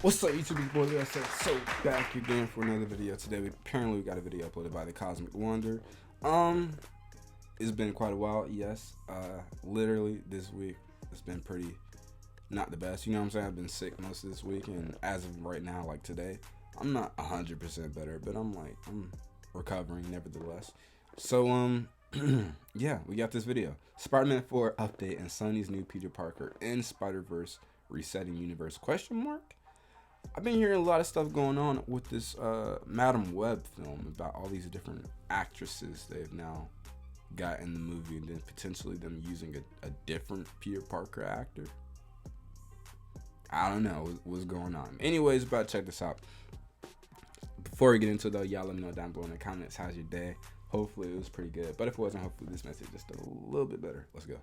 What's up, YouTube boys? I said so back again for another video. Today we got a video uploaded by the Cosmic Wonder. It's been quite a while, yes. Literally this week it's been pretty not the best. You know what I'm saying? I've been sick most of this week, and as of right now, like today, I'm not 100% better, but I'm recovering nevertheless. So yeah, we got this video. Spider-Man 4 update and Sony's new Peter Parker in Spider-Verse resetting universe question mark. I've been hearing a lot of stuff going on with this Madam Web film about all these different actresses they've now got in the movie, and then potentially them using a different Peter Parker actor. I don't know what's going on. Anyways, about to check this out. Before we get into it though, y'all let me know down below in the comments, how's your day? Hopefully it was pretty good, but if it wasn't, hopefully this message just a little bit better. Let's go.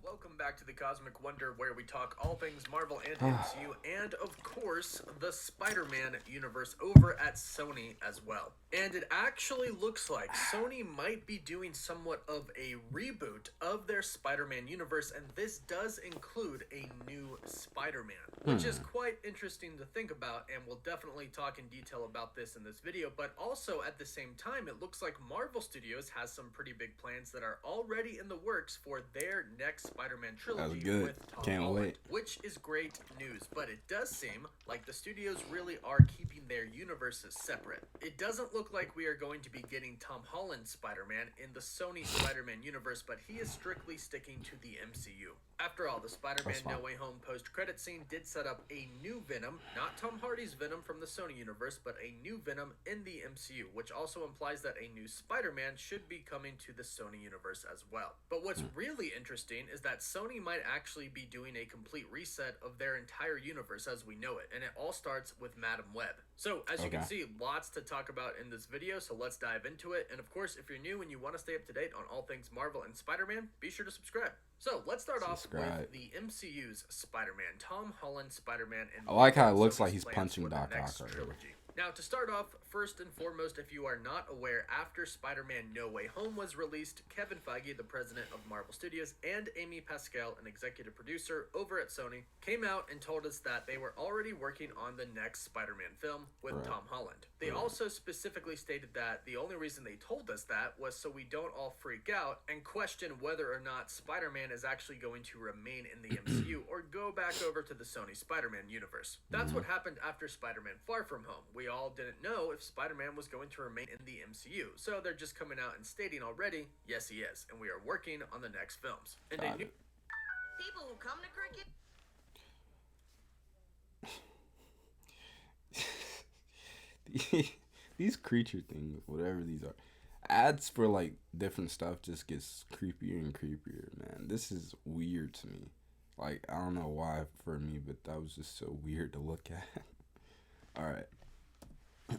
Welcome back to the Cosmic Wonder, where we talk all things Marvel and MCU, and of course, the Spider-Man universe over at Sony as well. And it actually looks like Sony might be doing somewhat of a reboot of their Spider-Man universe, and this does include a new Spider-Man, which is quite interesting to think about, and we'll definitely talk in detail about this in this video. But also, at the same time, it looks like Marvel Studios has some pretty big plans that are already in the works for their next Spider-Man trilogy with Tom Holland, which is great news. But it does seem like the studios really are keeping their universes separate. It doesn't look like we are going to be getting Tom Holland's Spider-Man in the Sony Spider-Man universe, but he is strictly sticking to the MCU. After all, the Spider-Man No Way Home post-credit scene did set up a new Venom, not Tom Hardy's Venom from the Sony universe, but a new Venom in the MCU, which also implies that a new Spider-Man should be coming to the Sony universe as well. But what's really interesting is that Sony might actually be doing a complete reset of their entire universe as we know it, and it all starts with Madam Web. So, as you can see, lots to talk about in this video, so let's dive into it. And of course, if you're new and you want to stay up to date on all things Marvel and Spider-Man, be sure to subscribe. So, let's start off with the MCU's Spider-Man, Tom Holland Spider-Man. And I like how it looks like he's punching Doc Ock trilogy. Now, to start off, first and foremost, if you are not aware, after Spider-Man No Way Home was released, Kevin Feige, the president of Marvel Studios, and Amy Pascal, an executive producer over at Sony, came out and told us that they were already working on the next Spider-Man film with Tom Holland. They also specifically stated that the only reason they told us that was so we don't all freak out and question whether or not Spider-Man is actually going to remain in the MCU or go back over to the Sony Spider-Man universe. That's what happened after Spider-Man Far From Home. We all didn't know if Spider-Man was going to remain in the MCU, so they're just coming out and stating already, yes he is, and we are working on the next films. And people who come to cricket. These creature things, whatever these are, ads for like different stuff just gets creepier and creepier, man. This is weird to me. Like, I don't know why for me, but that was just so weird to look at. All right.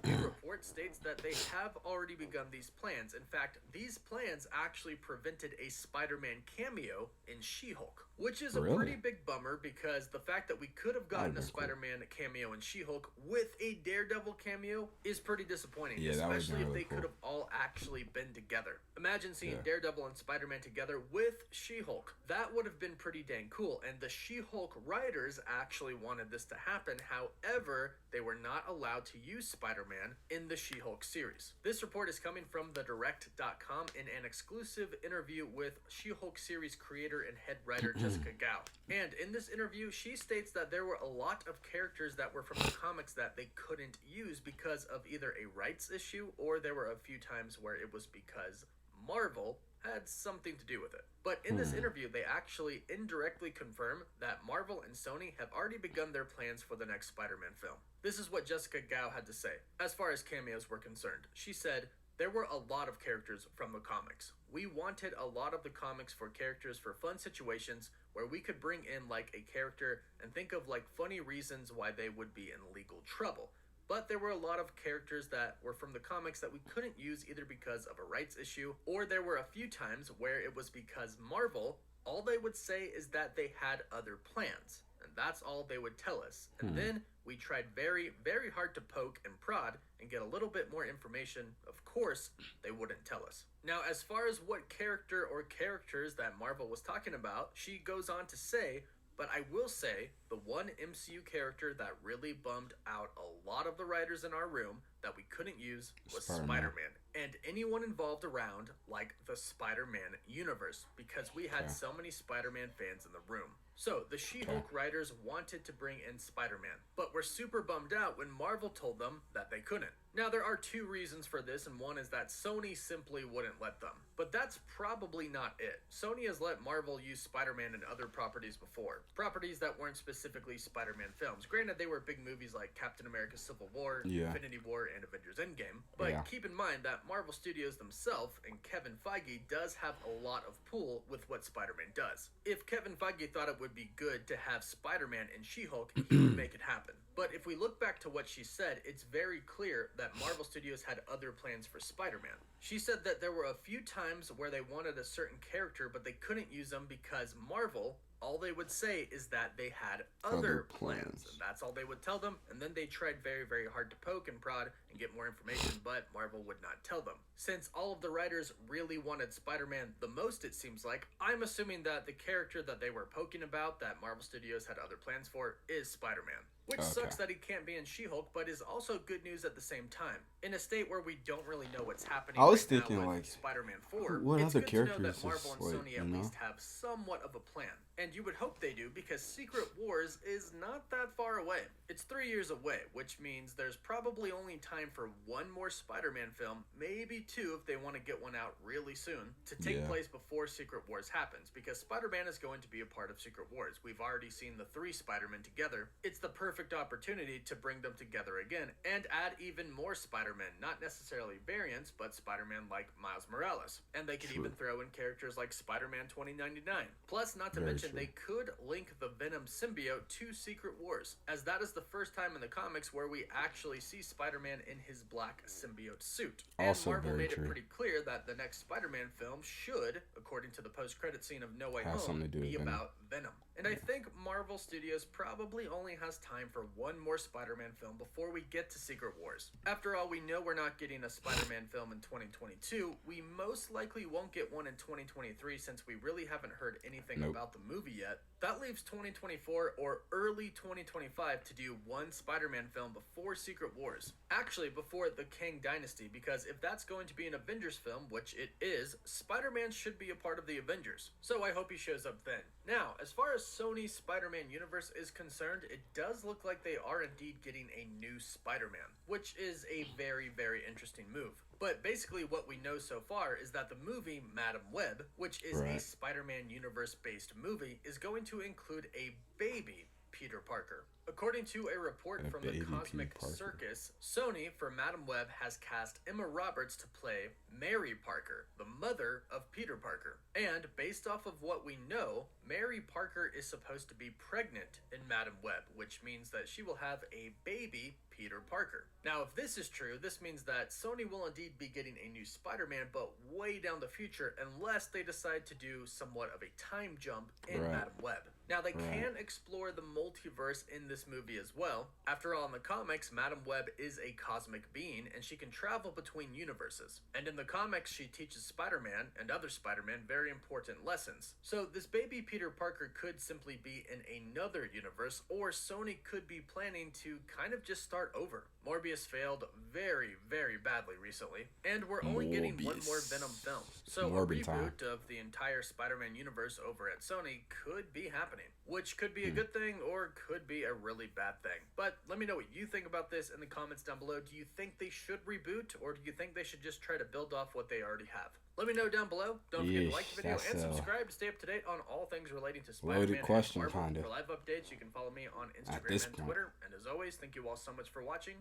The report states that they have already begun these plans. In fact, these plans actually prevented a Spider-Man cameo in She-Hulk, which is a pretty big bummer, because the fact that we could have gotten a Spider-Man cameo in She-Hulk with a Daredevil cameo is pretty disappointing, especially if they could have all actually been together. Imagine seeing Daredevil and Spider-Man together with She-Hulk. That would have been pretty dang cool, and the She-Hulk writers actually wanted this to happen. However, they were not allowed to use Spider-Man in the She-Hulk series. This report is coming from thedirect.com in an exclusive interview with She-Hulk series creator and head writer Jessica Gao. And in this interview, she states that there were a lot of characters that were from the comics that they couldn't use because of either a rights issue, or there were a few times where it was because Marvel had something to do with it. But in this interview, they actually indirectly confirm that Marvel and Sony have already begun their plans for the next Spider-Man film. This is what Jessica Gao had to say. As far as cameos were concerned, she said, "There were a lot of characters from the comics. We wanted a lot of the comics for characters for fun situations where we could bring in like a character and think of like funny reasons why they would be in legal trouble. But there were a lot of characters that were from the comics that we couldn't use either because of a rights issue, or there were a few times where it was because Marvel, all they would say is that they had other plans. And that's all they would tell us. And then we tried very, very hard to poke and prod and get a little bit more information. Of course, they wouldn't tell us." Now, as far as what character or characters that Marvel was talking about, she goes on to say, But I will say, the one MCU character that really bummed out a lot of the writers in our room that we couldn't use was Spider-Man. And anyone involved around, like the Spider-Man universe, because we had so many Spider-Man fans in the room. So, the She-Hulk writers wanted to bring in Spider-Man, but were super bummed out when Marvel told them that they couldn't. Now, there are two reasons for this, and one is that Sony simply wouldn't let them. But that's probably not it. Sony has let Marvel use Spider-Man in other properties before. Properties that weren't specifically Spider-Man films. Granted, they were big movies like Captain America Civil War, Infinity War, and Avengers Endgame. But keep in mind that Marvel Studios themselves and Kevin Feige does have a lot of pull with what Spider-Man does. If Kevin Feige thought it would be good to have Spider-Man and She-Hulk, he would make it happen. But if we look back to what she said, it's very clear that Marvel Studios had other plans for Spider-Man. She said that there were a few times where they wanted a certain character, but they couldn't use them because Marvel, all they would say is that they had other plans. And that's all they would tell them, and then they tried very, very hard to poke and prod and get more information, but Marvel would not tell them. Since all of the writers really wanted Spider-Man the most, it seems like, I'm assuming that the character that they were poking about, that Marvel Studios had other plans for, is Spider-Man. Which sucks that he can't be in She-Hulk, but is also good news at the same time. In a state where we don't really know what's happening I was right thinking, now with like, Spider-Man 4, what it's other good to know characters that Marvel and is, Sony at least have somewhat of a plan. And you would hope they do, because Secret Wars is not that far away. It's 3 years away, which means there's probably only time for one more Spider-Man film, maybe two if they want to get one out really soon, to take place before Secret Wars happens, because Spider-Man is going to be a part of Secret Wars. We've already seen the 3 Spider-Men together. It's the perfect opportunity to bring them together again and add even more Spider-Men, not necessarily variants, but Spider-Man like Miles Morales. And they could even throw in characters like Spider-Man 2099. Plus, not to mention, they could link the Venom symbiote to Secret Wars, as that is the first time in the comics where we actually see Spider-Man in his black symbiote suit. And Marvel made it pretty clear that the next Spider-Man film should, according to the post-credit scene of No Way Home, be about Venom. And I think Marvel Studios probably only has time for one more Spider-Man film before we get to Secret Wars. After all, we know we're not getting a Spider-Man film in 2022. We most likely won't get one in 2023 since we really haven't heard anything about the movie yet. That leaves 2024 or early 2025 to do one Spider-Man film before Secret Wars. Actually, before the Kang Dynasty, because if that's going to be an Avengers film, which it is, Spider-Man should be a part of the Avengers. So I hope he shows up then. Now, as far as Sony's Spider-Man universe is concerned, it does look like they are indeed getting a new Spider-Man, which is a very, very interesting move. But basically what we know so far is that the movie Madam Web, which is a Spider-Man universe-based movie, is going to include a baby Peter Parker. According to a report from the Cosmic Circus, Sony, for Madam Web, has cast Emma Roberts to play Mary Parker, the mother of Peter Parker. And based off of what we know, Mary Parker is supposed to be pregnant in Madam Web, which means that she will have a baby Peter Parker. Now, if this is true, this means that Sony will indeed be getting a new Spider-Man, but way down the future, unless they decide to do somewhat of a time jump in Madam Web. Now, they can explore the multiverse in this movie as well. After all, in the comics, Madam Web is a cosmic being, and she can travel between universes. And in the comics, she teaches Spider-Man and other Spider-Man very important lessons. So this baby Peter Parker could simply be in another universe, or Sony could be planning to kind of just start over. Morbius failed very, very badly recently, and we're only getting one more Venom film. So a reboot of the entire Spider-Man universe over at Sony could be happening, which could be a good thing or could be a really bad thing. But let me know what you think about this in the comments down below. Do you think they should reboot, or do you think they should just try to build off what they already have? Let me know down below. Don't forget to like the video and subscribe to stay up to date on all things relating to Spider-Man and Marvel. For live updates, you can follow me on Instagram and Twitter. And as always, thank you all so much for watching.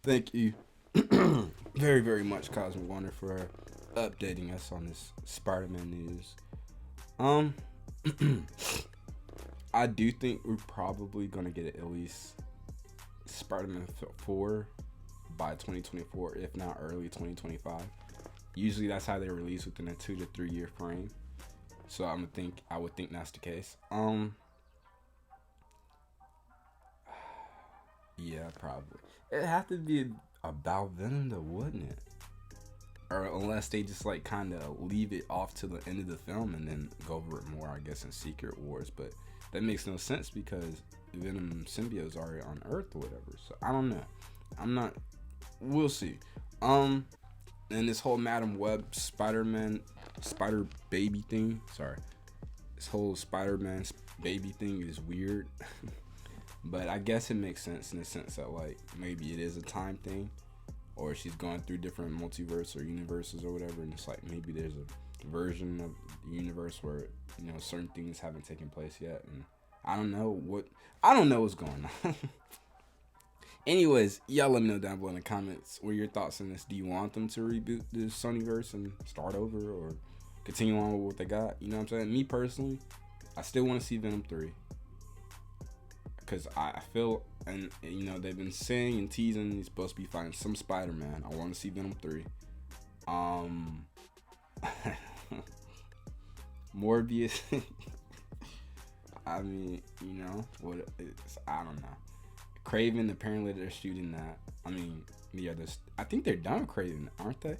Thank you very, very much, Cosmic Wonder, for updating us on this Spider-Man news. I do think we're probably going to get at least Spider-Man 4 by 2024, if not early 2025. Usually that's how they release, within a 2 to 3 year frame. So I would think that's the case. Yeah, probably. It'd have to be about Venom though, wouldn't it? Or unless they just like kind of leave it off to the end of the film and then go over it more, I guess, in Secret Wars. But that makes no sense because Venom symbiotes are on Earth or whatever. So I don't know. I'm not. We'll see. And this whole Madam Web Spider-Man Spider Baby thing. Sorry, this whole Spider-Man baby thing is weird. But I guess it makes sense in the sense that like maybe it is a time thing, or she's going through different multiverse or universes or whatever, and it's like maybe there's a version of the universe where certain things haven't taken place yet, and I don't know what's going on. Anyways, y'all let me know down below in the comments what are your thoughts on this. Do you want them to reboot the Sonyverse and start over, or continue on with what they got? You know what I'm saying? Me personally, I still want to see Venom 3. Because I feel, and they've been saying and teasing he's supposed to be fighting some Spider-Man. I want to see Venom 3. Morbius. I mean, what? I don't know. Craven, apparently they're shooting that. I mean, yeah, I think they're done with Craven, aren't they?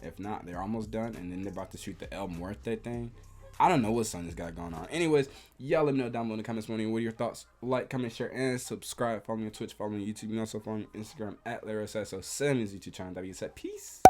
If not, they're almost done, and then they're about to shoot the El Muerte thing. I don't know what Sony's got going on. Anyways, y'all let me know down below in the comments morning. What are your thoughts? Like, comment, share, and subscribe. Follow me on Twitch. Follow me on YouTube. You can also follow me on Instagram at LarrySSO. Send me his YouTube channel. That being said, peace.